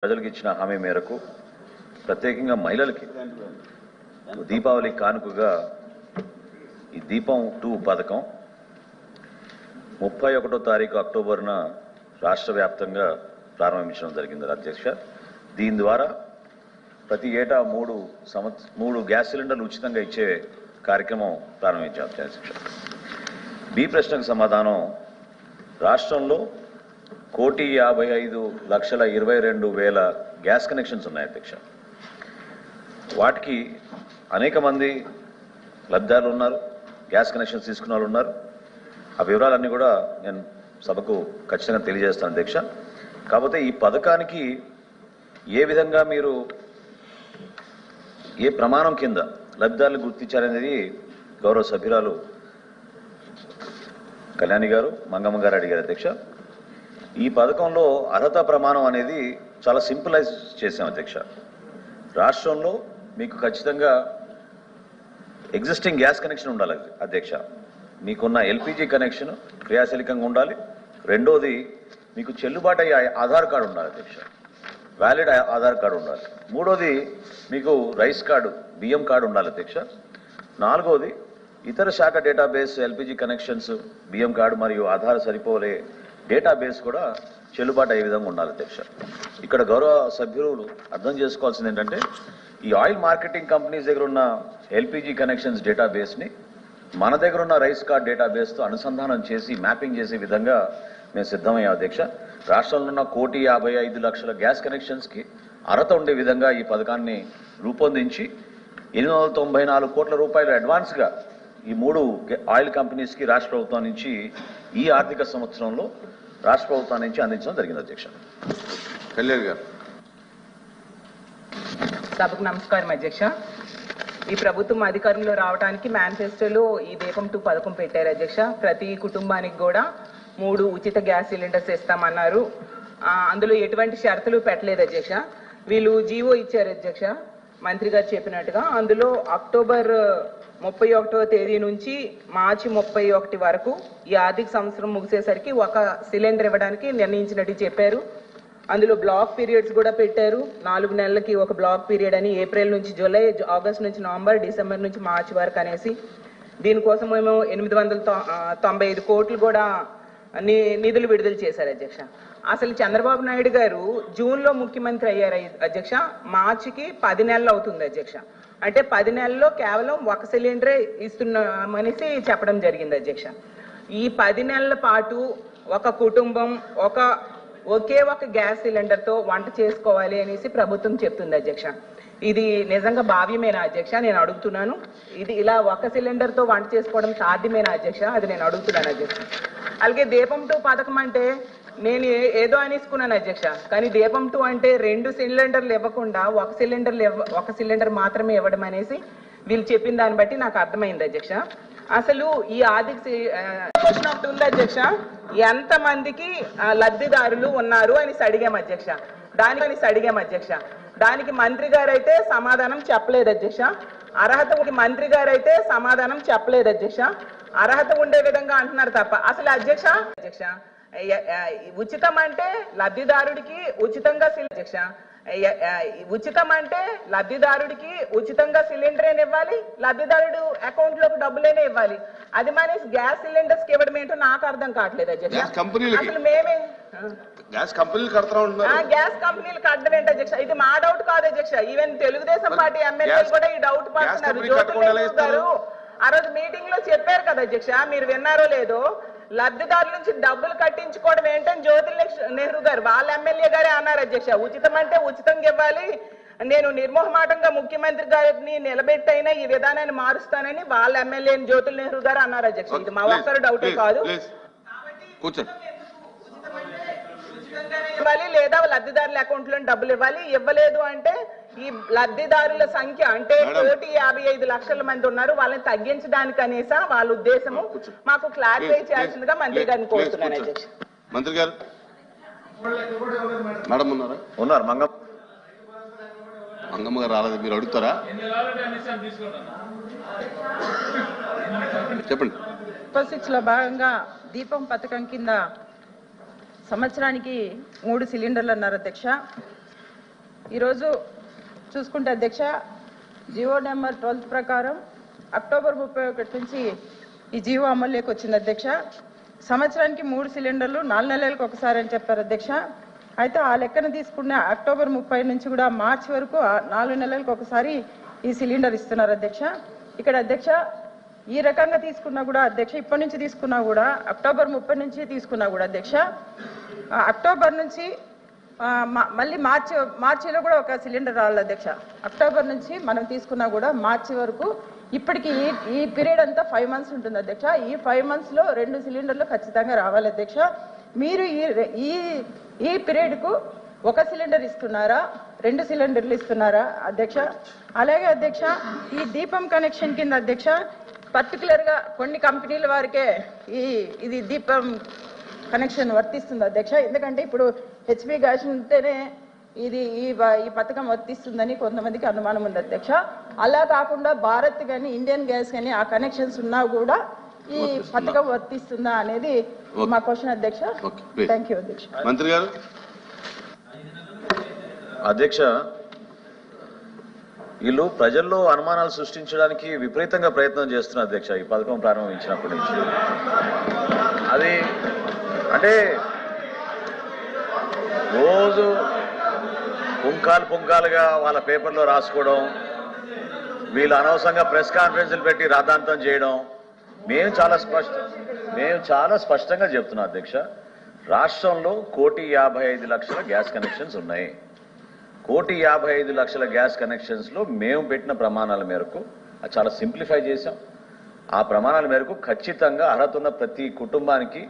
ప్రజలకు ఇచ్చిన హామీ మేరకు ప్రత్యేకంగా మహిళలకి దీపావళి కానుకగా ఈ దీపం 2 పథకం 31వ తారీఖు అక్టోబర్న రాష్ట్ర వ్యాప్తంగా ప్రారంభించడం జరిగింది అధ్యక్ష. దీని ద్వారా ప్రతి ఏటా 3 గ్యాస్ సిలిండర్లు ఉచితంగా ఇచ్చే కార్యక్రమం ప్రారంభించాం అధ్యక్ష. బి ప్రశ్నకు సమాధానం, రాష్ట్రంలో 1,55,22,000 గ్యాస్ కనెక్షన్స్ ఉన్నాయి అధ్యక్ష. వాటికి అనేక మంది లబ్ధిదారులు ఉన్నారు, గ్యాస్ కనెక్షన్స్ తీసుకున్న వాళ్ళు ఉన్నారు. ఆ వివరాలన్నీ కూడా నేను సభకు ఖచ్చితంగా తెలియజేస్తాను అధ్యక్ష. కాకపోతే ఈ పథకానికి ఏ విధంగా మీరు ఏ ప్రమాణం కింద లబ్ధిదారులు గుర్తించారనేది గౌరవ సభ్యురాలు కళ్యాణి గారు, మంగమ్మ గారు అడిగారు అధ్యక్ష. ఈ పథకంలో అర్హత ప్రమాణం అనేది చాలా సింపులైజ్ చేశాం అధ్యక్ష. రాష్ట్రంలో మీకు ఖచ్చితంగా ఎగ్జిస్టింగ్ గ్యాస్ కనెక్షన్ ఉండాలి అధ్యక్ష. మీకున్న ఎల్పిజి కనెక్షన్ క్రియాశీలకంగా ఉండాలి. రెండోది, మీకు చెల్లుబాటు అయ్యే ఆధార్ కార్డు ఉండాలి అధ్యక్ష, వ్యాలిడ్ ఆధార్ కార్డు ఉండాలి. మూడోది, మీకు రైస్ కార్డు, బియ్యం కార్డు ఉండాలి అధ్యక్ష. నాలుగోది, ఇతర శాఖ డేటాబేస్ ఎల్పిజి కనెక్షన్స్, బియ్యం కార్డు మరియు ఆధార్ సరిపోలే డేటాబేస్ కూడా చెల్లుబాటు అయ్యే విధంగా ఉండాలి అధ్యక్ష. ఇక్కడ గౌరవ సభ్యులు అర్థం చేసుకోవాల్సింది ఏంటంటే, ఈ ఆయిల్ మార్కెటింగ్ కంపెనీస్ దగ్గర ఉన్న ఎల్పిజి కనెక్షన్స్ డేటాబేస్ని మన దగ్గర ఉన్న రైస్ కార్డ్ డేటాబేస్తో అనుసంధానం చేసి మ్యాపింగ్ చేసే విధంగా మేము సిద్ధమయ్యాం అధ్యక్ష. రాష్ట్రంలో ఉన్న 1,55,00,000 గ్యాస్ కనెక్షన్స్కి అర్హత ఉండే విధంగా ఈ పథకాన్ని రూపొందించి 894 కోట్ల రూపాయలు అడ్వాన్స్గా ఈ 3 ఆయిల్ కంపెనీస్కి రాష్ట్ర ప్రభుత్వం నుంచి ఈ ఆర్థిక సంవత్సరంలో రాష్ట్ర ప్రభుత్వం నుంచి అందించడం జరిగింది అధ్యక్ష. కళ్యాణ్ గారు. సభకు నమస్కారం అధ్యక్ష. ఈ ప్రభుత్వం అధికారంలో రావడానికి మేనిఫెస్టోలో ఈ దీపం 2 పథకం పెట్టారు అధ్యక్ష. ప్రతి కుటుంబానికి కూడా 3 ఉచిత గ్యాస్ సిలిండర్స్ ఇస్తామన్నారు. అందులో ఎటువంటి షరతులు పెట్టలేదు అధ్యక్ష. వీళ్ళు జీవో ఇచ్చారు అధ్యక్ష, మంత్రి గారు చెప్పినట్టుగా. అందులో అక్టోబర్ 31వ తేదీ నుంచి మార్చి 31 వరకు ఈ ఆర్థిక సంవత్సరం ముగిసేసరికి 1 సిలిండర్ ఇవ్వడానికి నిర్ణయించినట్టు చెప్పారు. అందులో బ్లాక్ పీరియడ్స్ కూడా పెట్టారు. 4 నెలలకి 1 బ్లాక్ పీరియడ్ అని, ఏప్రిల్ నుంచి జూలై, ఆగస్ట్ నుంచి నవంబర్, డిసెంబర్ నుంచి మార్చి వరకు అనేసి. దీనికోసం మేము 895 కోట్లు కూడా నిధులు విడుదల చేశారు అధ్యక్ష. అసలు చంద్రబాబు నాయుడు గారు జూన్లో ముఖ్యమంత్రి అయ్యారు అధ్యక్ష. మార్చికి 10 నెలలు అవుతుంది అధ్యక్ష. అంటే 10 నెలల్లో కేవలం 1 సిలిండరే ఇస్తున్నామనేసి చెప్పడం జరిగింది అధ్యక్ష. ఈ 10 నెలల పాటు ఒక కుటుంబం ఒకే ఒక గ్యాస్ సిలిండర్తో వంట చేసుకోవాలి అనేసి ప్రభుత్వం చెప్తుంది అధ్యక్ష. ఇది నిజంగా భావ్యమేనా అధ్యక్ష? నేను అడుగుతున్నాను. ఇది ఇలా 1 సిలిండర్తో వంట చేసుకోవడం సాధ్యమేనా అధ్యక్ష? అది నేను అడుగుతున్నాను అధ్యక్ష. అలాగే దీపం 2 పథకం అంటే నేను ఏదో అనేసుకున్నాను అధ్యక్ష. కానీ దీపం 2 అంటే 2 సిలిండర్లు ఇవ్వకుండా 1 సిలిండర్ మాత్రమే ఇవ్వడం అనేసి వీళ్ళు చెప్పిన దాన్ని బట్టి నాకు అర్థమైంది అధ్యక్ష. అసలు ఈ ఆర్థిక ఒకటి ఉంది అధ్యక్ష, ఎంతమందికి లబ్ధిదారులు ఉన్నారు అని అడిగాం అధ్యక్ష. దానికి మంత్రి గారు అయితే సమాధానం చెప్పలేదు అధ్యక్ష. అర్హత ఉండే విధంగా అంటున్నారు తప్ప అసలు అధ్యక్ష ఉచితం అంటే లబ్ధిదారుడికి ఉచితంగా సిలిండర్ ఇవ్వాలి, లబ్ధిదారుడు అకౌంట్ లోకి డబ్బులేనే ఇవ్వాలి. అది మానేసి గ్యాస్ సిలిండర్స్ కి ఇవ్వడం ఏంటో నాకు అర్థం కావట్లేదు అధ్యక్ష. అసలు మేమే గ్యాస్ కంపెనీలు కట్టడం ఏంటి అధ్యక్ష? ఇది మా డౌట్ కాదు అధ్యక్ష. ఈవెన్ తెలుగుదేశం పార్టీ ఎమ్మెల్యేలు కూడా ఈ డౌట్ పడుతున్నారు. జ్యోతిర్మయి గారు ఆ రోజు మీటింగ్ లో చెప్పారు కదా అధ్యక్ష, మీరు విన్నారో లేదో, లబ్ధిదారుల నుంచి డబ్బులు కట్టించుకోవడం ఏంటని జ్యోతి నెహ్రూ గారు వాళ్ళ ఎమ్మెల్యే గారే అన్నారు అధ్యక్ష. ఉచితం అంటే ఉచితంగా ఇవ్వాలి, నేను నిర్మోహమాటంగా ముఖ్యమంత్రి గారిని నిలబెట్టైనా ఈ విధానాన్ని మారుస్తానని వాళ్ళ ఎమ్మెల్యే జ్యోతి నెహ్రూ గారు అన్నారు అధ్యక్ష. ఇది మా ఒక్కరు డౌటే కాదు. ఇవ్వాలి లేదా లబ్ధిదారుల అకౌంట్ లో డబ్బులు ఇవ్వాలి. ఇవ్వలేదు అంటే ఈ లబ్ధిదారుల సంఖ్య అంటే 1,55,00,000 మంది ఉన్నారు, వాళ్ళని తగ్గించడానికి అనేసా వాళ్ళ ఉద్దేశము? మాకు క్లారిఫై చేయాల్సిందిగా మంత్రి గారిని కోరుతున్నాను అధ్యక్ష. మంత్రి గారు మేడం ఉన్నారు, మంగమ్మ గారు రాలేదు, మీరు అడుగుతారా? చెప్పండి. లో భాగంగా దీపం పథకం కింద సంవత్సరానికి 3 సిలిండర్లు అన్నారు అధ్యక్ష. ఈరోజు చూసుకుంటే అధ్యక్ష జియో నెంబర్ 12 ప్రకారం అక్టోబర్ 31 నుంచి ఈ జియో అమల్లోకి వచ్చింది అధ్యక్ష. సంవత్సరానికి 3 సిలిండర్లు 4 నెలలకు ఒకసారి అని చెప్పారు అధ్యక్ష. అయితే ఆ లెక్కన తీసుకున్న అక్టోబర్ 30 నుంచి కూడా మార్చి వరకు 4 నెలలకు ఒకసారి ఈ సిలిండర్ ఇస్తున్నారు అధ్యక్ష. ఇక్కడ అధ్యక్ష ఈ రకంగా తీసుకున్నా కూడా అధ్యక్ష ఇప్పటి నుంచి తీసుకున్నా కూడా అక్టోబర్ 30 నుంచి తీసుకున్నా కూడా అధ్యక్ష అక్టోబర్ నుంచి మళ్ళీ మార్చిలో కూడా ఒక సిలిండర్ రావాలి అధ్యక్ష. అక్టోబర్ నుంచి మనం తీసుకున్నా కూడా మార్చి వరకు ఇప్పటికి ఈ పీరియడ్ అంతా 5 మంత్స్ ఉంటుంది అధ్యక్ష. ఈ 5 మంత్స్లో 2 సిలిండర్లు ఖచ్చితంగా రావాలి అధ్యక్ష. మీరు ఈ పీరియడ్కు 1 సిలిండర్ ఇస్తున్నారా 2 సిలిండర్లు ఇస్తున్నారా అధ్యక్ష? అలాగే అధ్యక్ష ఈ దీపం కనెక్షన్ కింద అధ్యక్ష పర్టికులర్గా కొన్ని కంపెనీల వారికే ఇది దీపం కనెక్షన్ వర్తిస్తుంది అధ్యక్ష. ఎందుకంటే ఇప్పుడు హెచ్పి గ్యాస్ ఉంటేనే ఇది ఈ పథకం వర్తిస్తుందని కొంతమందికి అనుమానం ఉంది అధ్యక్ష. అలా కాకుండా భారత్ కానీ ఇండియన్ గ్యాస్ కానీ ఆ కనెక్షన్స్ ఉన్నా కూడా ఈ పథకం వర్తిస్తుందా అనేది మా క్వశ్చన్ అధ్యక్ష. థ్యాంక్ యూ అధ్యక్ష. మంత్రి గారు. అధ్యక్ష, వీళ్ళు ప్రజల్లో అనుమానాలు సృష్టించడానికి విపరీతంగా ప్రయత్నం చేస్తున్నారు అధ్యక్ష. ఈ పథకం ప్రారంభించినప్పటి నుంచి అది అంటే రోజు పుంకాలుగా వాళ్ళ పేపర్లో రాసుకోవడం, వీళ్ళు అనవసరంగా ప్రెస్ కాన్ఫరెన్స్లు పెట్టి రాద్ధాంతం చేయడం. మేము చాలా స్పష్టంగా చెప్తున్నాం అధ్యక్ష. రాష్ట్రంలో 1,55,00,000 గ్యాస్ కనెక్షన్స్ ఉన్నాయి. 1,55,00,000 గ్యాస్ కనెక్షన్స్లో మేము పెట్టిన ప్రమాణాల మేరకు అది చాలా సింప్లిఫై చేశాం. ఆ ప్రమాణాల మేరకు ఖచ్చితంగా అర్హత ఉన్న ప్రతి కుటుంబానికి